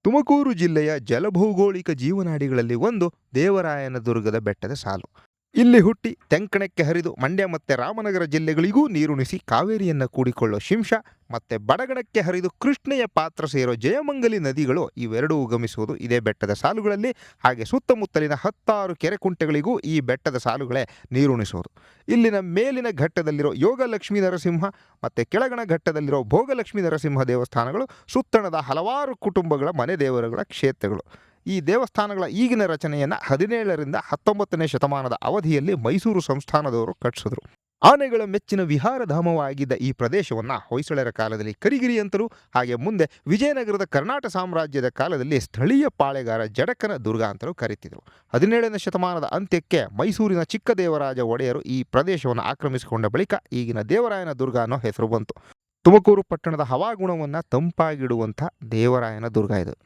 ತುಮಕೂರು ಜಿಲ್ಲೆಯ ಜಲಭೌಗೋಳಿಕ ಜೀವನಾಡಿಗಳಲ್ಲಿ ಒಂದು ದೇವರಾಯನ ದುರ್ಗದ ಬೆಟ್ಟದ ಸಾಲು. ಇಲ್ಲಿ ಹುಟ್ಟಿ ತೆಂಕಣಕ್ಕೆ ಹರಿದು ಮಂಡ್ಯ ಮತ್ತು ರಾಮನಗರ ಜಿಲ್ಲೆಗಳಿಗೂ ನೀರುಣಿಸಿ ಕಾವೇರಿಯನ್ನು ಕೂಡಿಕೊಳ್ಳೋ ಶಿಂಷ ಮತ್ತು ಬಡಗಣಕ್ಕೆ ಹರಿದು ಕೃಷ್ಣೆಯ ಪಾತ್ರ ಸೇರೋ ಜಯಮಂಗಲಿ ನದಿಗಳು ಇವೆರಡೂ ಉಗಮಿಸುವುದು ಇದೇ ಬೆಟ್ಟದ ಸಾಲುಗಳಲ್ಲಿ. ಹಾಗೆ ಸುತ್ತಮುತ್ತಲಿನ 10 ಕೆರೆ ಕುಂಟೆಗಳಿಗೂ ಈ ಬೆಟ್ಟದ ಸಾಲುಗಳೇ ನೀರುಣಿಸುವುದು. ಇಲ್ಲಿನ ಮೇಲಿನ ಘಟ್ಟದಲ್ಲಿರೋ ಯೋಗಲಕ್ಷ್ಮೀ ನರಸಿಂಹ ಮತ್ತು ಕೆಳಗಣ ಘಟ್ಟದಲ್ಲಿರೋ ಭೋಗಲಕ್ಷ್ಮೀ ನರಸಿಂಹ ದೇವಸ್ಥಾನಗಳು ಸುತ್ತಣದ ಹಲವಾರು ಕುಟುಂಬಗಳ ಮನೆ ದೇವರುಗಳ ಕ್ಷೇತ್ರಗಳು. ಈ ದೇವಸ್ಥಾನಗಳ ಈಗಿನ ರಚನೆಯನ್ನು 17ರಿಂದ 19ನೇ ಶತಮಾನದ ಅವಧಿಯಲ್ಲಿ ಮೈಸೂರು ಸಂಸ್ಥಾನದವರು ಕಟ್ಟಿಸಿದ್ರು. ಆನೆಗಳ ಮೆಚ್ಚಿನ ವಿಹಾರಧಾಮವಾಗಿದ್ದ ಈ ಪ್ರದೇಶವನ್ನು ಹೊಯ್ಸಳರ ಕಾಲದಲ್ಲಿ ಕರಿಗಿರಿ ಅಂತಲೂ, ಹಾಗೆ ಮುಂದೆ ವಿಜಯನಗರದ ಕರ್ನಾಟಕ ಸಾಮ್ರಾಜ್ಯದ ಕಾಲದಲ್ಲಿ ಸ್ಥಳೀಯ ಪಾಳೆಗಾರ ಜಡಕನ ದುರ್ಗ ಅಂತಲೂ ಕರೀತಿದ್ರು. 17ನೇ ಶತಮಾನದ ಅಂತ್ಯಕ್ಕೆ ಮೈಸೂರಿನ ಚಿಕ್ಕದೇವರಾಜ ಒಡೆಯರು ಈ ಪ್ರದೇಶವನ್ನು ಆಕ್ರಮಿಸಿಕೊಂಡ ಬಳಿಕ ಈಗಿನ ದೇವರಾಯನ ದುರ್ಗ ಅನ್ನೋ ಹೆಸರು ಬಂತು. ತುಮಕೂರು ಪಟ್ಟಣದ ಹವಾಗುಣವನ್ನು ತಂಪಾಗಿಡುವಂಥ ದೇವರಾಯನ ದುರ್ಗ ಇದು.